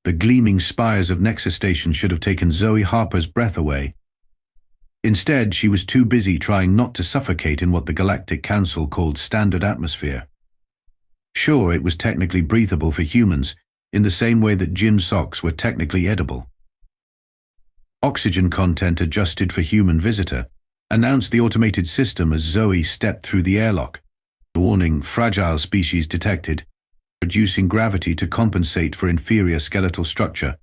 The gleaming spires of Nexus Station should have taken Zoe Harper's breath away. Instead, she was too busy trying not to suffocate in what the Galactic Council called standard atmosphere. Sure, it was technically breathable for humans, in the same way that gym socks were technically edible. Oxygen content adjusted for human visitor, announced the automated system as Zoe stepped through the airlock. Warning, fragile species detected, reducing gravity to compensate for inferior skeletal structure.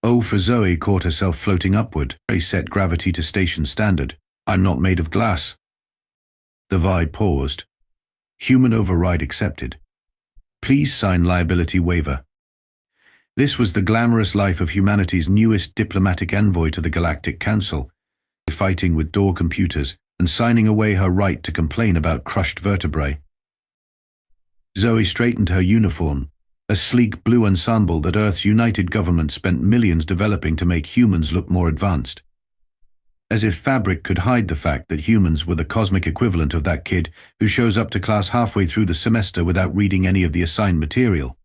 Oh, for Zoe caught herself floating upward, set gravity to station standard. I'm not made of glass. The Vi paused. Human override accepted. Please sign liability waiver. This was the glamorous life of humanity's newest diplomatic envoy to the Galactic Council, fighting with door computers and signing away her right to complain about crushed vertebrae. Zoe straightened her uniform, a sleek blue ensemble that Earth's united government spent millions developing to make humans look more advanced. As if fabric could hide the fact that humans were the cosmic equivalent of that kid who shows up to class halfway through the semester without reading any of the assigned material.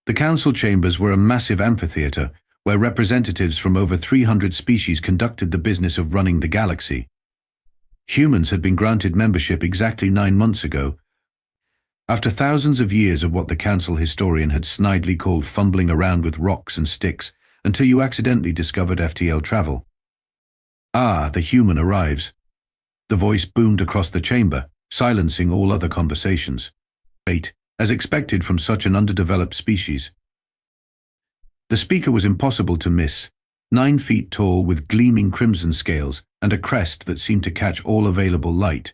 The council chambers were a massive amphitheater where representatives from over 300 species conducted the business of running the galaxy. Humans had been granted membership exactly 9 months ago, after thousands of years of what the council historian had snidely called fumbling around with rocks and sticks until you accidentally discovered FTL travel. Ah, the human arrives. The voice boomed across the chamber, silencing all other conversations. Wait, as expected from such an underdeveloped species. The speaker was impossible to miss, 9 feet tall with gleaming crimson scales and a crest that seemed to catch all available light.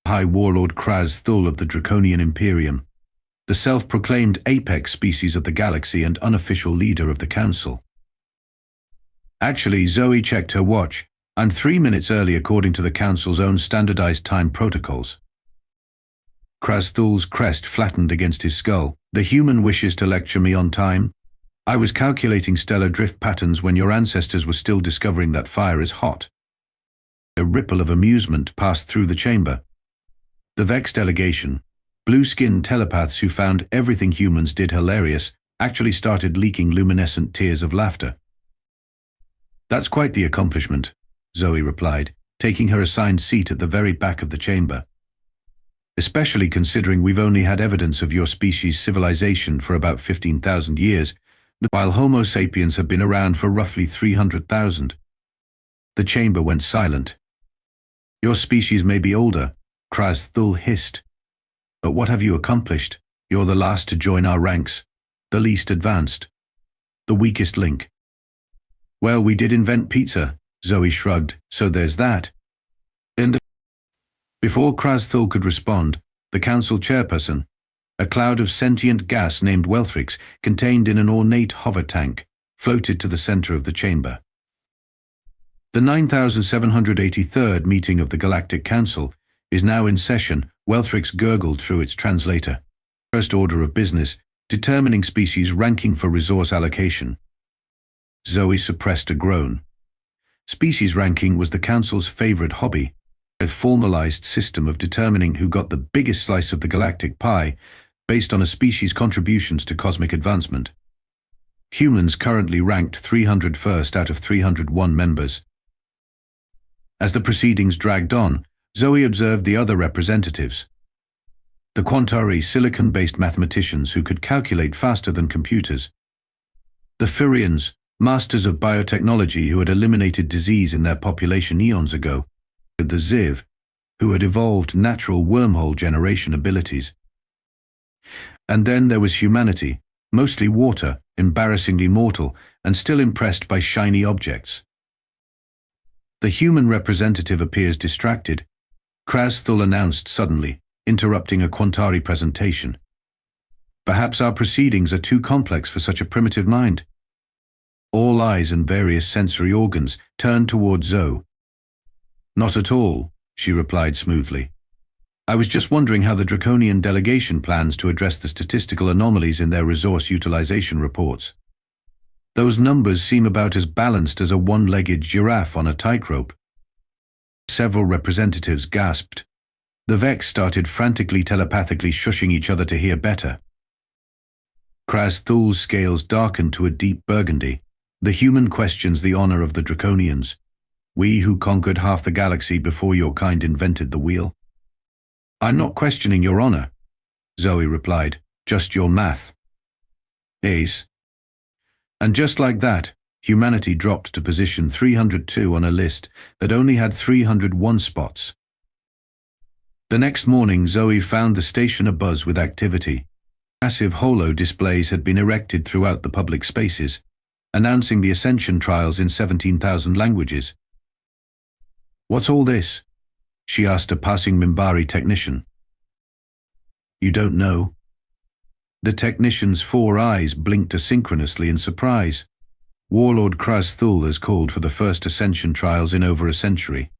High Warlord Kraz'Thul of the Draconian Imperium, the self-proclaimed apex species of the galaxy and unofficial leader of the council. Actually, Zoe checked her watch. I'm 3 minutes early according to the council's own standardized time protocols. Kraz'Thul's crest flattened against his skull. The human wishes to lecture me on time? I was calculating stellar drift patterns when your ancestors were still discovering that fire is hot. A ripple of amusement passed through the chamber. The Vex delegation, blue-skinned telepaths who found everything humans did hilarious, actually started leaking luminescent tears of laughter. That's quite the accomplishment, Zoe replied, taking her assigned seat at the very back of the chamber. Especially considering we've only had evidence of your species' civilization for about 15,000 years, while Homo sapiens have been around for roughly 300,000. The chamber went silent. Your species may be older, Kraz'Thul hissed. But what have you accomplished? You're the last to join our ranks, the least advanced, the weakest link. Well, we did invent pizza, Zoe shrugged, so there's that. And before Kraz'Thul could respond, the council chairperson, a cloud of sentient gas named Welthrix, contained in an ornate hover tank, floated to the center of the chamber. The 9783rd meeting of the Galactic Council is now in session, Welthrix gurgled through its translator. First order of business, determining species ranking for resource allocation. Zoe suppressed a groan. Species ranking was the council's favorite hobby, a formalized system of determining who got the biggest slice of the galactic pie based on a species' contributions to cosmic advancement. Humans currently ranked 301st out of 301 members. As the proceedings dragged on, Zoe observed the other representatives. The Quantari silicon-based mathematicians who could calculate faster than computers. The Furians, masters of biotechnology who had eliminated disease in their population eons ago. The Ziv, who had evolved natural wormhole generation abilities. And then there was humanity, mostly water, embarrassingly mortal, and still impressed by shiny objects. The human representative appears distracted, Kraz'Thul announced suddenly, interrupting a Quantari presentation. Perhaps our proceedings are too complex for such a primitive mind. All eyes and various sensory organs turned toward Zoe. Not at all, she replied smoothly. I was just wondering how the Draconian delegation plans to address the statistical anomalies in their resource utilization reports. Those numbers seem about as balanced as a one-legged giraffe on a tightrope. Several representatives gasped. The Vex started frantically telepathically shushing each other to hear better. Kraz'Thul's scales darken to a deep burgundy. The human questions the honor of the Draconians. We who conquered half the galaxy before your kind invented the wheel. I'm not questioning your honor, Zoe replied, just your math. Ace. And just like that, humanity dropped to position 302 on a list that only had 301 spots. The next morning, Zoe found the station abuzz with activity. Massive holo displays had been erected throughout the public spaces, announcing the Ascension trials in 17,000 languages. What's all this? She asked a passing Minbari technician. You don't know? The technician's 4 eyes blinked asynchronously in surprise. Warlord Kraz'Thul has called for the first Ascension trials in over a century.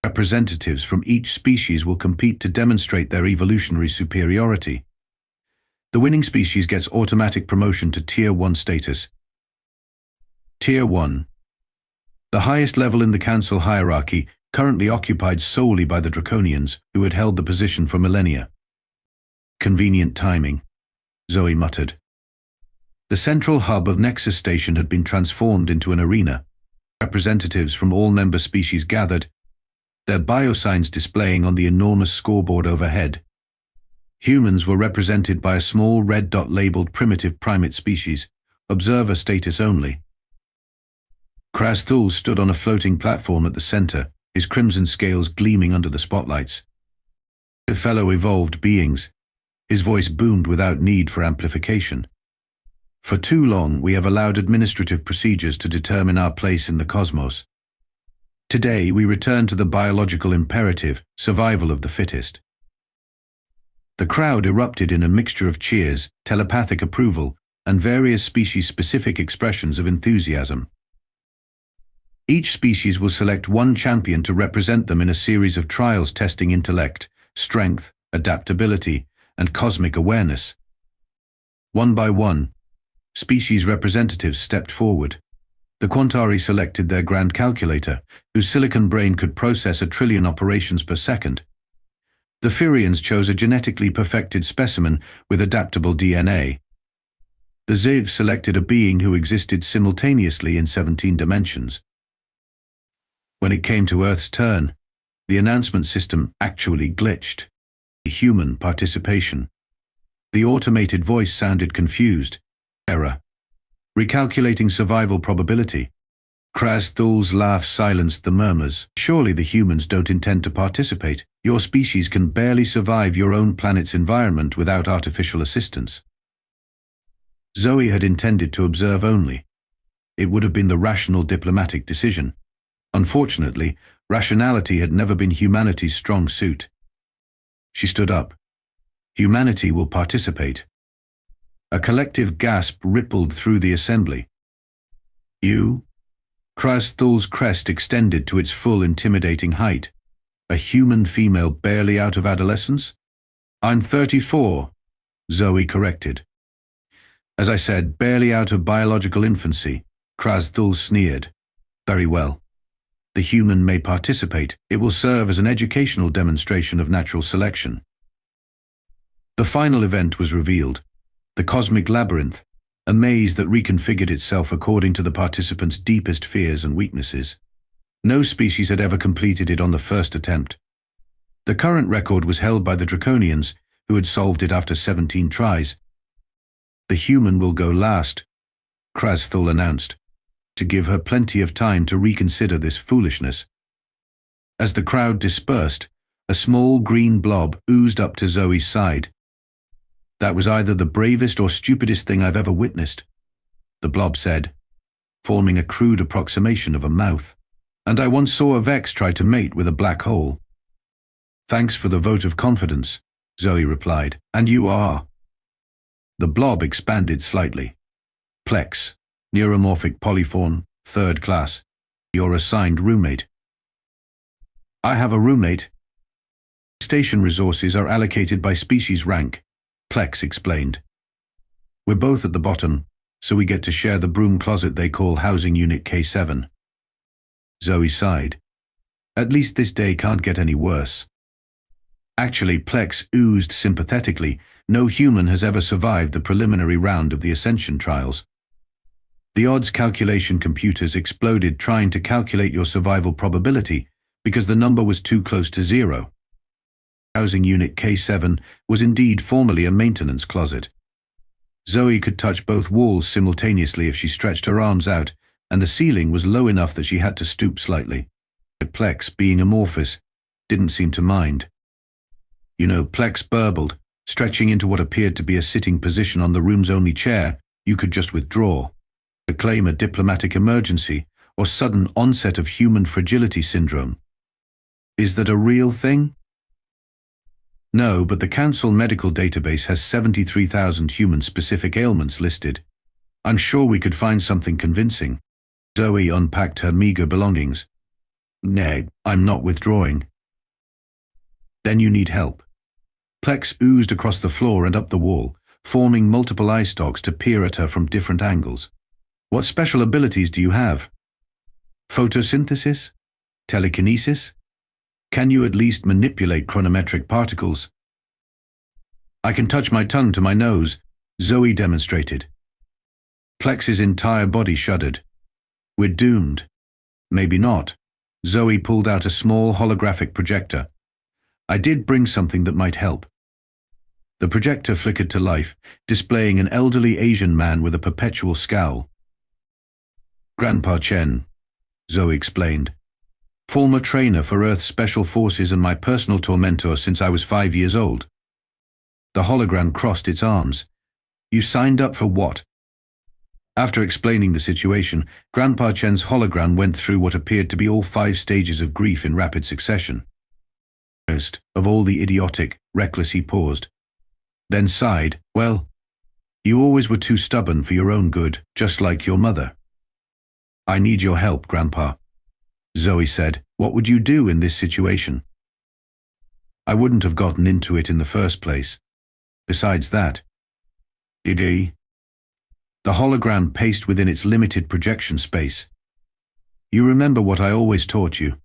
Representatives from each species will compete to demonstrate their evolutionary superiority. The winning species gets automatic promotion to Tier 1 status. Tier 1. The highest level in the Council hierarchy, currently occupied solely by the Draconians, who had held the position for millennia. Convenient timing, Zoe muttered. The central hub of Nexus Station had been transformed into an arena. Representatives from all member species gathered, their biosigns displaying on the enormous scoreboard overhead. Humans were represented by a small red dot labeled primitive primate species, observer status only. Kraz'Thul stood on a floating platform at the center, his crimson scales gleaming under the spotlights. Fellow evolved beings. His voice boomed without need for amplification. For too long, we have allowed administrative procedures to determine our place in the cosmos. Today, we return to the biological imperative, survival of the fittest. The crowd erupted in a mixture of cheers, telepathic approval, and various species-specific expressions of enthusiasm. Each species will select one champion to represent them in a series of trials testing intellect, strength, adaptability, and cosmic awareness. One by one, species representatives stepped forward. The Quantari selected their grand calculator, whose silicon brain could process 1 trillion operations per second. The Firians chose a genetically perfected specimen with adaptable DNA. The Ziv selected a being who existed simultaneously in 17 dimensions. When it came to Earth's turn, the announcement system actually glitched. Human participation. The automated voice sounded confused. Error. Recalculating survival probability. Kraz'Thul's laugh silenced the murmurs. Surely the humans don't intend to participate. Your species can barely survive your own planet's environment without artificial assistance. Zoe had intended to observe only. It would have been the rational diplomatic decision. Unfortunately, rationality had never been humanity's strong suit. She stood up. Humanity will participate. A collective gasp rippled through the assembly. You? Kraz'Thul's crest extended to its full intimidating height. A human female barely out of adolescence? I'm 34, Zoe corrected. As I said, barely out of biological infancy, Kraz'Thul sneered. Very well. The human may participate. It will serve as an educational demonstration of natural selection. The final event was revealed. The cosmic labyrinth, a maze that reconfigured itself according to the participants' deepest fears and weaknesses. No species had ever completed it on the first attempt. The current record was held by the Draconians, who had solved it after 17 tries. The human will go last, Kraz'Thul announced, to give her plenty of time to reconsider this foolishness. As the crowd dispersed, a small green blob oozed up to Zoe's side. That was either the bravest or stupidest thing I've ever witnessed, the blob said, forming a crude approximation of a mouth. And I once saw a Vex try to mate with a black hole. Thanks for the vote of confidence, Zoe replied. And you are? The blob expanded slightly. Plex, neuromorphic polyphorn, 3rd class. Your assigned roommate. I have a roommate. Station resources are allocated by species rank, Plex explained. We're both at the bottom, so we get to share the broom closet they call Housing Unit K7. Zoe sighed. At least this day can't get any worse. Actually, Plex oozed sympathetically. No human has ever survived the preliminary round of the Ascension trials. The odds calculation computers exploded trying to calculate your survival probability because the number was too close to zero. Housing Unit K7 was indeed formerly a maintenance closet. Zoe could touch both walls simultaneously if she stretched her arms out, and the ceiling was low enough that she had to stoop slightly. But Plex, being amorphous, didn't seem to mind. You know, Plex burbled, stretching into what appeared to be a sitting position on the room's only chair. You could just withdraw. To claim a diplomatic emergency or sudden onset of human fragility syndrome. Is that a real thing? No, but the Council medical database has 73,000 human-specific ailments listed. I'm sure we could find something convincing. Zoe unpacked her meager belongings. Nay, I'm not withdrawing. Then you need help. Plex oozed across the floor and up the wall, forming multiple eye stalks to peer at her from different angles. What special abilities do you have? Photosynthesis? Telekinesis? Can you at least manipulate chronometric particles? I can touch my tongue to my nose, Zoe demonstrated. Plex's entire body shuddered. We're doomed. Maybe not. Zoe pulled out a small holographic projector. I did bring something that might help. The projector flickered to life, displaying an elderly Asian man with a perpetual scowl. Grandpa Chen, Zoe explained. Former trainer for Earth's Special Forces and my personal tormentor since I was 5 years old. The hologram crossed its arms. You signed up for what? After explaining the situation, Grandpa Chen's hologram went through what appeared to be all 5 stages of grief in rapid succession. First, of all the idiotic, reckless, he paused. Then sighed, well, you always were too stubborn for your own good, just like your mother. I need your help, Grandpa. Zoe said, what would you do in this situation? I wouldn't have gotten into it in the first place. Besides that, did he? The hologram paced within its limited projection space. You remember what I always taught you?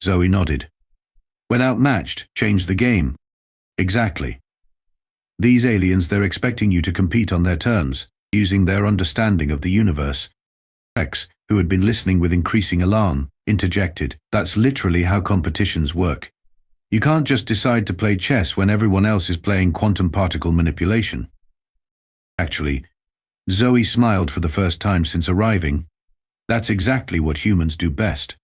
Zoe nodded. When outmatched, change the game. Exactly. These aliens, they're expecting you to compete on their terms, using their understanding of the universe. Rex, who had been listening with increasing alarm, interjected, that's literally how competitions work. You can't just decide to play chess when everyone else is playing quantum particle manipulation. Actually, Zoe smiled for the first time since arriving. That's exactly what humans do best.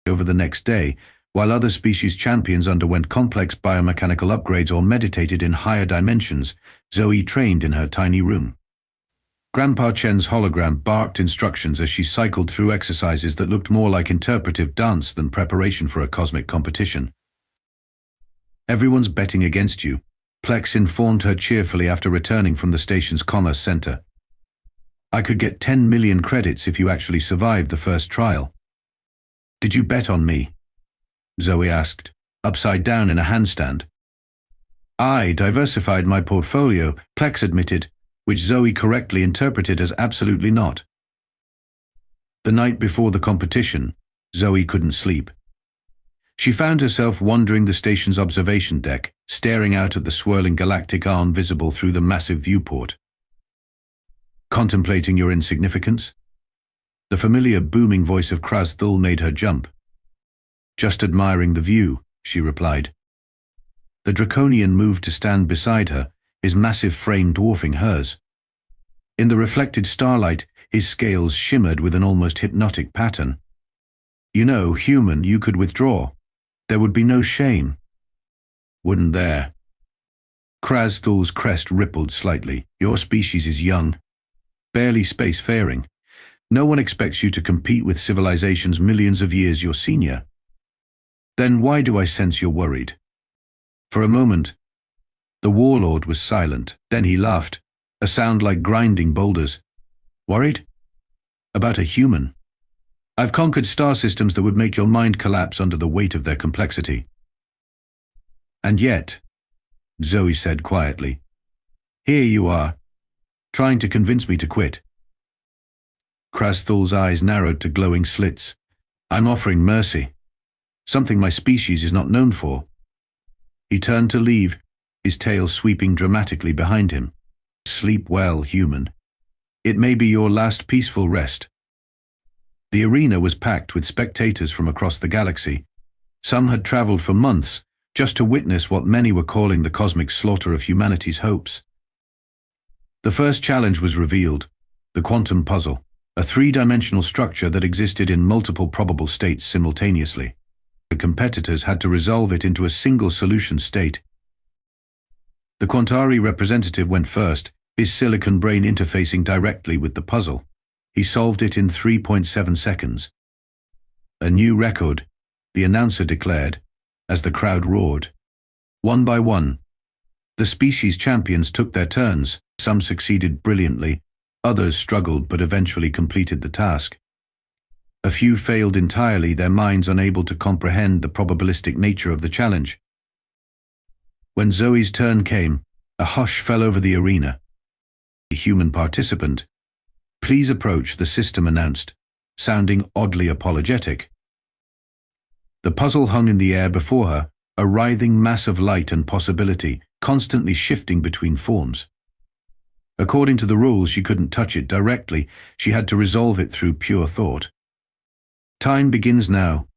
Over the next day, while other species champions underwent complex biomechanical upgrades or meditated in higher dimensions, Zoe trained in her tiny room. Grandpa Chen's hologram barked instructions as she cycled through exercises that looked more like interpretive dance than preparation for a cosmic competition. Everyone's betting against you, Plex informed her cheerfully after returning from the station's commerce center. I could get 10 million credits if you actually survived the first trial. Did you bet on me? Zoe asked, upside down in a handstand. I diversified my portfolio, Plex admitted, which Zoe correctly interpreted as absolutely not. The night before the competition, Zoe couldn't sleep. She found herself wandering the station's observation deck, staring out at the swirling galactic arm visible through the massive viewport. Contemplating your insignificance? The familiar booming voice of Kraz'Thul made her jump. Just admiring the view, she replied. The Draconian moved to stand beside her, his massive frame dwarfing hers. In the reflected starlight, his scales shimmered with an almost hypnotic pattern. You know, human, you could withdraw. There would be no shame. Wouldn't there? Kraz'Thul's crest rippled slightly. Your species is young, barely spacefaring. No one expects you to compete with civilizations millions of years your senior. Then why do I sense you're worried? For a moment, the warlord was silent. Then he laughed, a sound like grinding boulders. Worried? About a human. I've conquered star systems that would make your mind collapse under the weight of their complexity. And yet, Zoe said quietly, here you are, trying to convince me to quit. Kraz'Thul's eyes narrowed to glowing slits. I'm offering mercy, something my species is not known for. He turned to leave, his tail sweeping dramatically behind him. Sleep well, human. It may be your last peaceful rest. The arena was packed with spectators from across the galaxy. Some had traveled for months just to witness what many were calling the cosmic slaughter of humanity's hopes. The first challenge was revealed, the quantum puzzle, a three-dimensional structure that existed in multiple probable states simultaneously. The competitors had to resolve it into a single solution state. The Quantari representative went first, his silicon brain interfacing directly with the puzzle. He solved it in 3.7 seconds. A new record, the announcer declared, as the crowd roared. One by one, the species champions took their turns. Some succeeded brilliantly, others struggled but eventually completed the task. A few failed entirely, their minds unable to comprehend the probabilistic nature of the challenge. When Zoe's turn came, a hush fell over the arena. A human participant, "Please approach," the system announced, sounding oddly apologetic. The puzzle hung in the air before her, a writhing mass of light and possibility, constantly shifting between forms. According to the rules, she couldn't touch it directly, she had to resolve it through pure thought. "Time begins now,"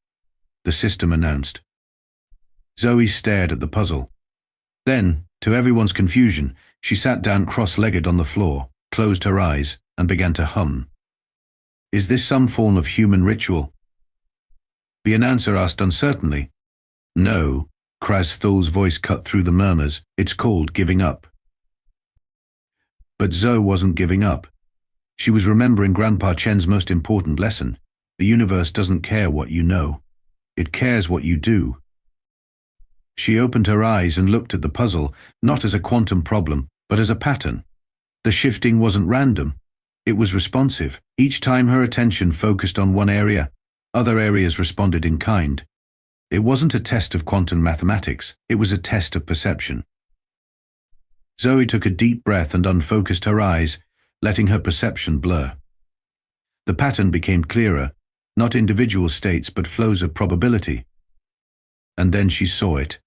the system announced. Zoe stared at the puzzle. Then, to everyone's confusion, she sat down cross-legged on the floor, closed her eyes, and began to hum. "Is this some form of human ritual?" The announcer asked uncertainly. "No," Kraz'Thul's voice cut through the murmurs, "it's called giving up." But Zoe wasn't giving up. She was remembering Grandpa Chen's most important lesson. The universe doesn't care what you know. It cares what you do. She opened her eyes and looked at the puzzle, not as a quantum problem, but as a pattern. The shifting wasn't random. It was responsive. Each time her attention focused on one area, other areas responded in kind. It wasn't a test of quantum mathematics. It was a test of perception. Zoe took a deep breath and unfocused her eyes, letting her perception blur. The pattern became clearer, not individual states but flows of probability. And then she saw it.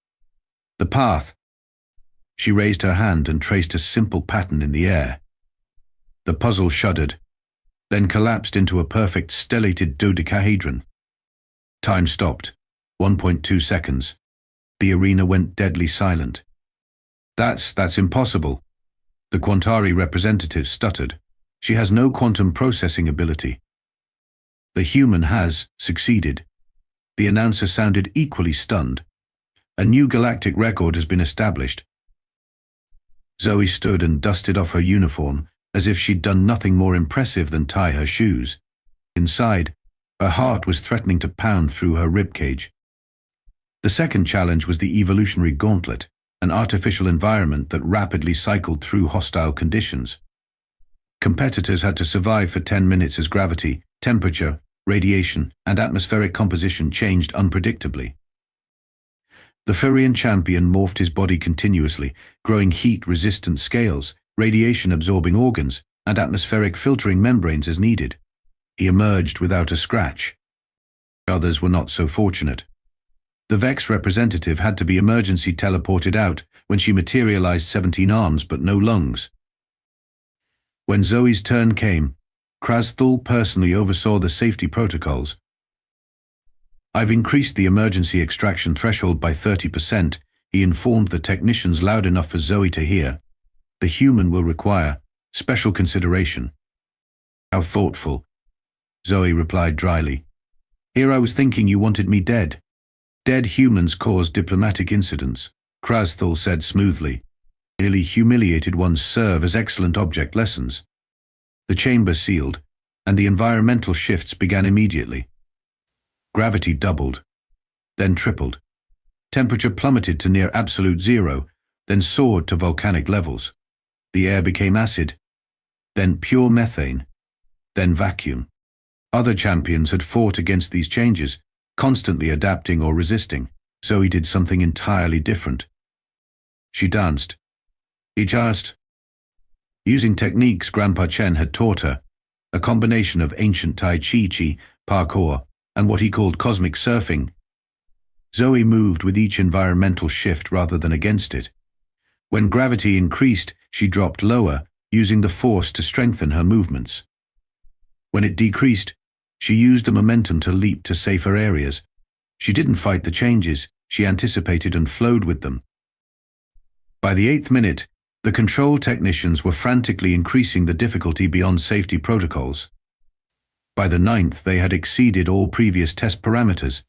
The path. She raised her hand and traced a simple pattern in the air. The puzzle shuddered, then collapsed into a perfect stellated dodecahedron. Time stopped. 1.2 seconds. The arena went deadly silent. That's impossible," the Quantari representative stuttered. "She has no quantum processing ability." "The human has succeeded." The announcer sounded equally stunned. "A new galactic record has been established." Zoe stood and dusted off her uniform, as if she'd done nothing more impressive than tie her shoes. Inside, her heart was threatening to pound through her ribcage. The second challenge was the evolutionary gauntlet, an artificial environment that rapidly cycled through hostile conditions. Competitors had to survive for 10 minutes as gravity, temperature, radiation, and atmospheric composition changed unpredictably. The Furian champion morphed his body continuously, growing heat-resistant scales, radiation-absorbing organs, and atmospheric filtering membranes as needed. He emerged without a scratch. Others were not so fortunate. The Vex representative had to be emergency teleported out when she materialized 17 arms but no lungs. When Zoe's turn came, Kraz'Thul personally oversaw the safety protocols. "I've increased the emergency extraction threshold by 30%, he informed the technicians loud enough for Zoe to hear. "The human will require special consideration." "How thoughtful," Zoe replied dryly. "Here I was thinking you wanted me dead." "Dead humans cause diplomatic incidents," Kraz'Thul said smoothly. "Merely humiliated ones serve as excellent object lessons." The chamber sealed, and the environmental shifts began immediately. Gravity doubled, then tripled. Temperature plummeted to near absolute zero, then soared to volcanic levels. The air became acid, then pure methane, then vacuum. Other champions had fought against these changes, constantly adapting or resisting. Zoe did something entirely different. She danced. He asked, using techniques Grandpa Chen had taught her, a combination of ancient Tai Chi, parkour, and what he called cosmic surfing. Zoe moved with each environmental shift rather than against it. When gravity increased, she dropped lower, using the force to strengthen her movements. When it decreased, she used the momentum to leap to safer areas. She didn't fight the changes, she anticipated and flowed with them. By the 8th minute, the control technicians were frantically increasing the difficulty beyond safety protocols. By the 9th, they had exceeded all previous test parameters.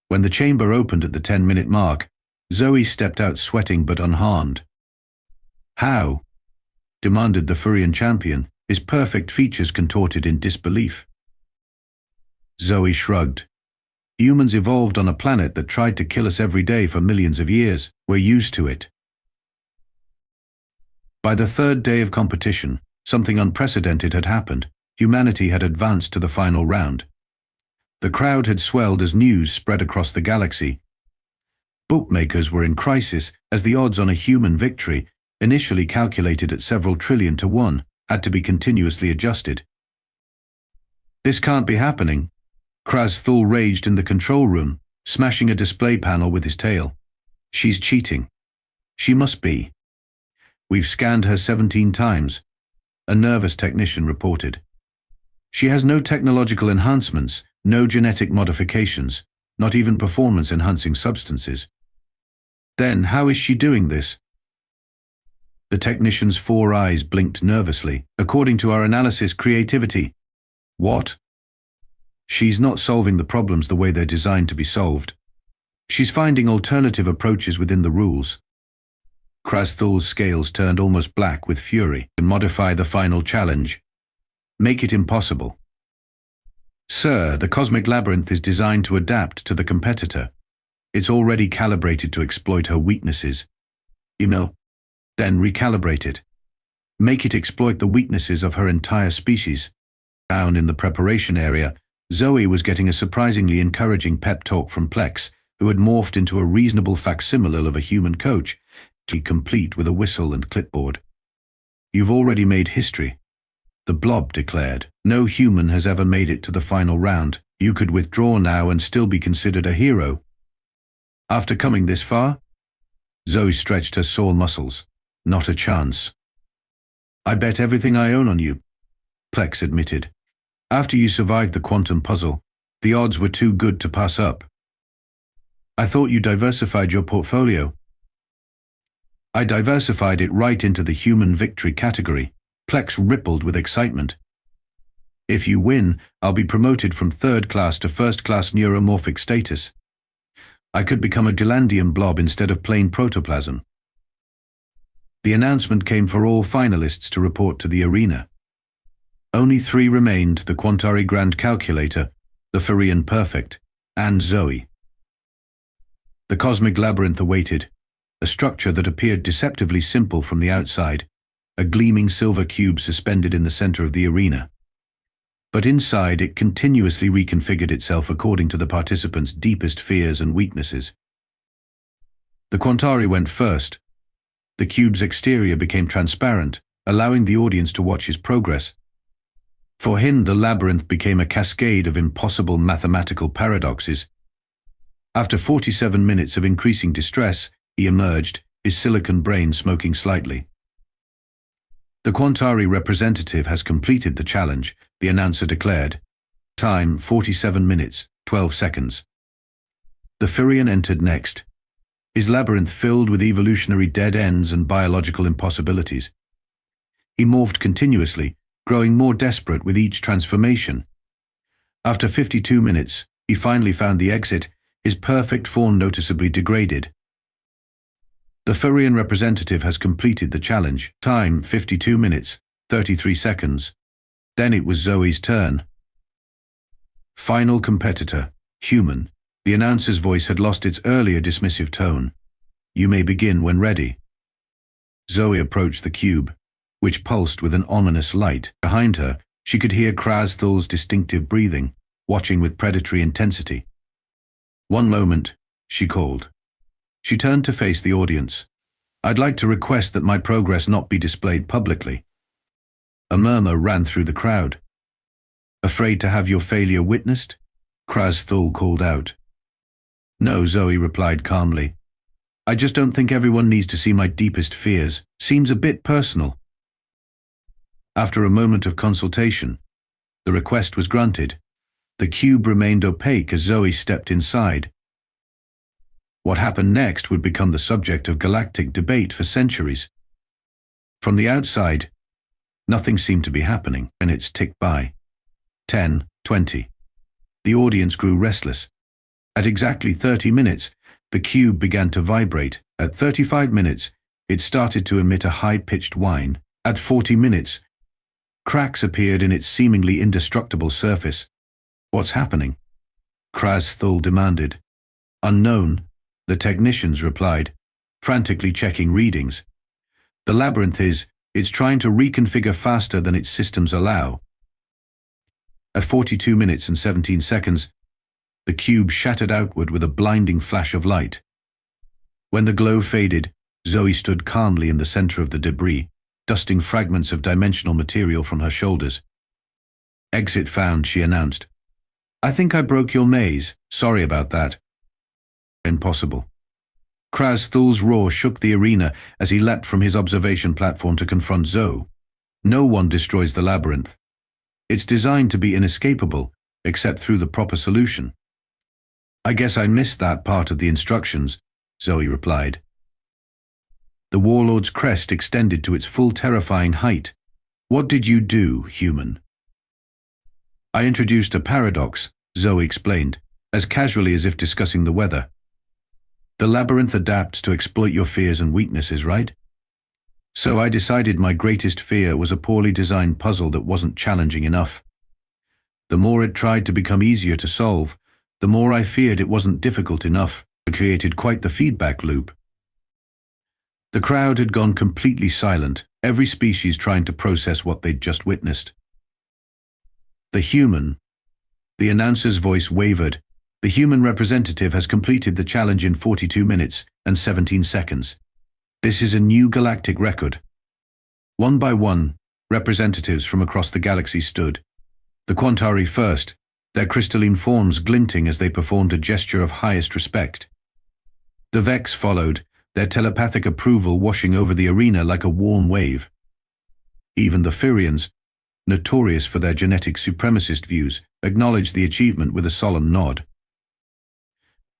When the chamber opened at the 10-minute mark, Zoe stepped out sweating but unharmed. "How?" demanded the Furian champion, his perfect features contorted in disbelief. Zoe shrugged. "Humans evolved on a planet that tried to kill us every day for millions of years. We're used to it." By the 3rd day of competition, something unprecedented had happened. Humanity had advanced to the final round. The crowd had swelled as news spread across the galaxy. Bookmakers were in crisis as the odds on a human victory, initially calculated at several trillion to 1, had to be continuously adjusted. "This can't be happening." Kraz'Thul raged in the control room, smashing a display panel with his tail. "She's cheating. She must be. We've scanned her 17 times," a nervous technician reported. "She has no technological enhancements, no genetic modifications, not even performance-enhancing substances. Then how is she doing this?" The technician's 4 eyes blinked nervously. "According to our analysis, creativity." "What?" "She's not solving the problems the way they're designed to be solved. She's finding alternative approaches within the rules." Kraz'Thul's scales turned almost black with fury. "To modify the final challenge. Make it impossible." "Sir, the cosmic labyrinth is designed to adapt to the competitor. It's already calibrated to exploit her weaknesses. Then recalibrate it. Make it exploit the weaknesses of her entire species." Down in the preparation area, Zoe was getting a surprisingly encouraging pep talk from Plex, who had morphed into a reasonable facsimile of a human coach, complete with a whistle and clipboard. "You've already made history," the blob declared. "No human has ever made it to the final round. You could withdraw now and still be considered a hero. After coming this far?" Zoe stretched her sore muscles. "Not a chance." "I bet everything I own on you," Plex admitted. "After you survived the quantum puzzle, the odds were too good to pass up." "I thought you diversified your portfolio." "I diversified it right into the human victory category." Plex rippled with excitement. "If you win, I'll be promoted from 3rd class to 1st class neuromorphic status. I could become a Delandian blob instead of plain protoplasm." The announcement came for all finalists to report to the arena. Only 3 remained: the Quantari Grand Calculator, the Furian Perfect, and Zoe. The cosmic labyrinth awaited, a structure that appeared deceptively simple from the outside, a gleaming silver cube suspended in the center of the arena. But inside, it continuously reconfigured itself according to the participants' deepest fears and weaknesses. The Quantari went first. The cube's exterior became transparent, allowing the audience to watch his progress. For him, the labyrinth became a cascade of impossible mathematical paradoxes. After 47 minutes of increasing distress, he emerged, his silicon brain smoking slightly. "The Quantari representative has completed the challenge," the announcer declared. "Time 47 minutes, 12 seconds. The Furian entered next, his labyrinth filled with evolutionary dead ends and biological impossibilities. He morphed continuously, growing more desperate with each transformation. After 52 minutes, he finally found the exit, his perfect form noticeably degraded. "The Furian representative has completed the challenge. Time 52 minutes, 33 seconds. Then it was Zoe's turn. Final competitor, human. The announcer's voice had lost its earlier dismissive tone. "You may begin when ready." Zoe approached the cube, which pulsed with an ominous light. Behind her, she could hear Kraz'Thul's distinctive breathing, watching with predatory intensity. "One moment," she called. She turned to face the audience. "I'd like to request that my progress not be displayed publicly." A murmur ran through the crowd. "Afraid to have your failure witnessed?" Kraz'Thul called out. No, Zoe replied calmly. I just don't think everyone needs to see my deepest fears. Seems a bit personal. After a moment of consultation, the request was granted. The cube remained opaque as Zoe stepped inside. What happened next would become the subject of galactic debate for centuries. From the outside, nothing seemed to be happening, and minutes ticked by. 10, 20. The audience grew restless. At exactly 30 minutes, the cube began to vibrate. At 35 minutes, it started to emit a high-pitched whine. At 40 minutes, cracks appeared in its seemingly indestructible surface. What's happening? Kraz'Thul demanded. Unknown, the technicians replied, frantically checking readings. The labyrinth it's trying to reconfigure faster than its systems allow. At 42 minutes and 17 seconds, the cube shattered outward with a blinding flash of light. When the glow faded, Zoe stood calmly in the center of the debris, dusting fragments of dimensional material from her shoulders. Exit found, she announced. I think I broke your maze. Sorry about that. Impossible. Kraz'Thul's roar shook the arena as he leapt from his observation platform to confront Zoe. No one destroys the labyrinth. It's designed to be inescapable, except through the proper solution. I guess I missed that part of the instructions, Zoe replied. The warlord's crest extended to its full terrifying height. What did you do, human? I introduced a paradox, Zoe explained, as casually as if discussing the weather. The labyrinth adapts to exploit your fears and weaknesses, right? So I decided my greatest fear was a poorly designed puzzle that wasn't challenging enough. The more it tried to become easier to solve, the more I feared it wasn't difficult enough. It created quite the feedback loop. The crowd had gone completely silent, every species trying to process what they'd just witnessed. The human. The announcer's voice wavered. The human representative has completed the challenge in 42 minutes and 17 seconds. This is a new galactic record. One by one, representatives from across the galaxy stood. The Quantari first, their crystalline forms glinting as they performed a gesture of highest respect. The Vex followed, their telepathic approval washing over the arena like a warm wave. Even the Firians, notorious for their genetic supremacist views, acknowledged the achievement with a solemn nod.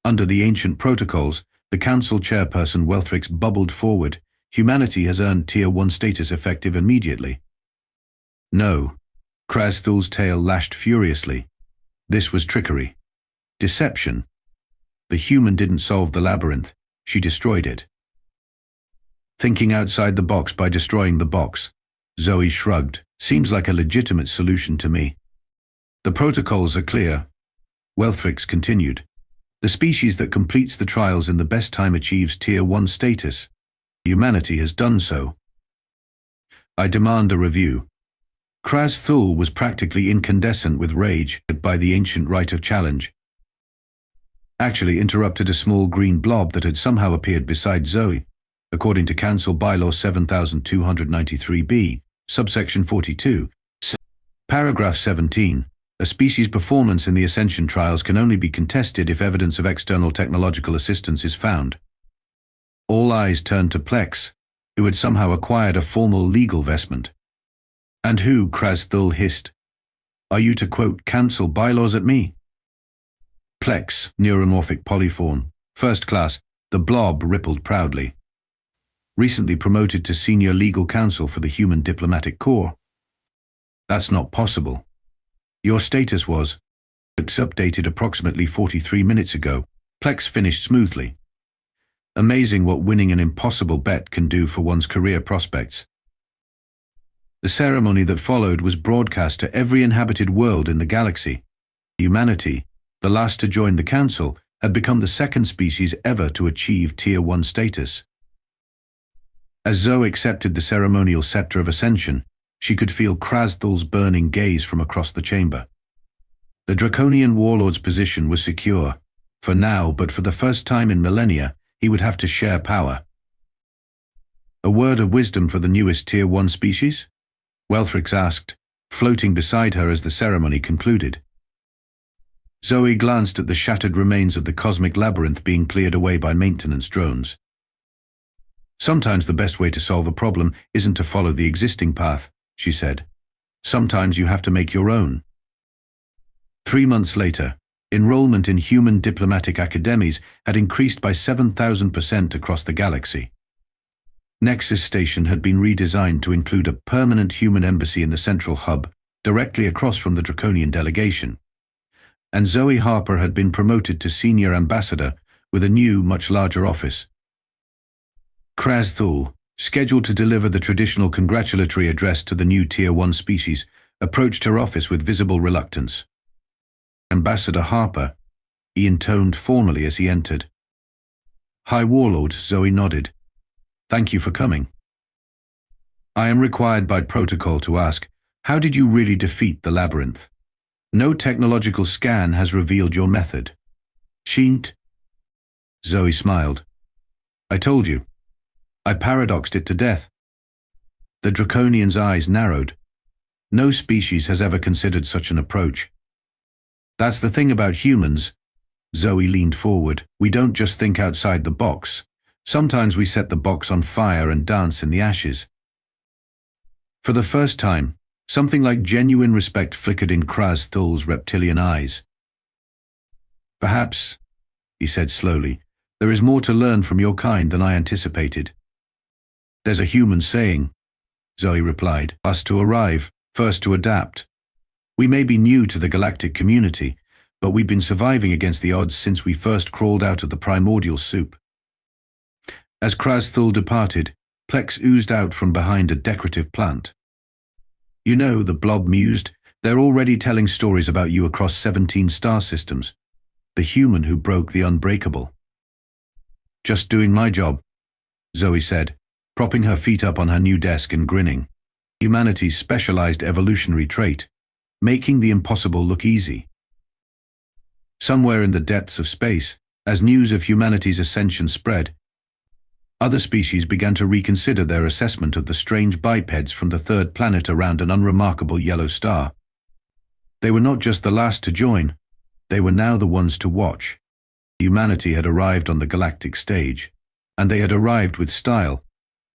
Under the ancient protocols, the council chairperson Welthrix bubbled forward. Humanity has earned Tier 1 status effective immediately. No. Kraz'Thul's tail lashed furiously. This was trickery. Deception. The human didn't solve the labyrinth. She destroyed it. Thinking outside the box by destroying the box, Zoe shrugged. Seems like a legitimate solution to me. The protocols are clear. Welthrix continued. The species that completes the trials in the best time achieves Tier 1 status. Humanity has done so. I demand a review. Kraz'Thul was practically incandescent with rage by the ancient rite of challenge. Actually interrupted a small green blob that had somehow appeared beside Zoe, according to Council Bylaw 7293B, subsection 42, paragraph 17. A species' performance in the Ascension trials can only be contested if evidence of external technological assistance is found. All eyes turned to Plex, who had somehow acquired a formal legal vestment. And who, Kraz'Thul hissed, are you to quote council bylaws at me? Plex, neuromorphic polyform, first class, the blob rippled proudly. Recently promoted to senior legal counsel for the Human Diplomatic Corps. That's not possible. Your status was, it's updated approximately 43 minutes ago. Plex finished smoothly. Amazing what winning an impossible bet can do for one's career prospects. The ceremony that followed was broadcast to every inhabited world in the galaxy. Humanity, the last to join the Council, had become the second species ever to achieve Tier 1 status. As Zoe accepted the ceremonial scepter of Ascension, she could feel Kraz'Thul's burning gaze from across the chamber. The Draconian Warlord's position was secure. For now, but for the first time in millennia, he would have to share power. A word of wisdom for the newest Tier 1 species? Welthrix asked, floating beside her as the ceremony concluded. Zoe glanced at the shattered remains of the cosmic labyrinth being cleared away by maintenance drones. Sometimes the best way to solve a problem isn't to follow the existing path, she said. Sometimes you have to make your own. 3 months later, enrollment in human diplomatic academies had increased by 7,000% across the galaxy. Nexus Station had been redesigned to include a permanent human embassy in the central hub, directly across from the Draconian delegation. And Zoe Harper had been promoted to senior ambassador with a new, much larger office. Kraz'Thul, scheduled to deliver the traditional congratulatory address to the new Tier 1 species, approached her office with visible reluctance. Ambassador Harper, he intoned formally as he entered. High Warlord, Zoe nodded. Thank you for coming. I am required by protocol to ask, how did you really defeat the labyrinth? No technological scan has revealed your method. Shint. Zoe smiled. I told you. I paradoxed it to death. The Draconian's eyes narrowed. No species has ever considered such an approach. That's the thing about humans. Zoe leaned forward. We don't just think outside the box. Sometimes we set the box on fire and dance in the ashes. For the first time, something like genuine respect flickered in Kraz'Thul's reptilian eyes. Perhaps, he said slowly, there is more to learn from your kind than I anticipated. There's a human saying, Zoe replied, us to arrive, first to adapt. We may be new to the galactic community, but we've been surviving against the odds since we first crawled out of the primordial soup. As Kraz'Thul departed, Plex oozed out from behind a decorative plant. You know, the blob mused, they're already telling stories about you across 17 star systems. The human who broke the unbreakable. Just doing my job, Zoe said, propping her feet up on her new desk and grinning. Humanity's specialized evolutionary trait, making the impossible look easy. Somewhere in the depths of space, as news of humanity's ascension spread, other species began to reconsider their assessment of the strange bipeds from the third planet around an unremarkable yellow star. They were not just the last to join, they were now the ones to watch. Humanity had arrived on the galactic stage, and they had arrived with style,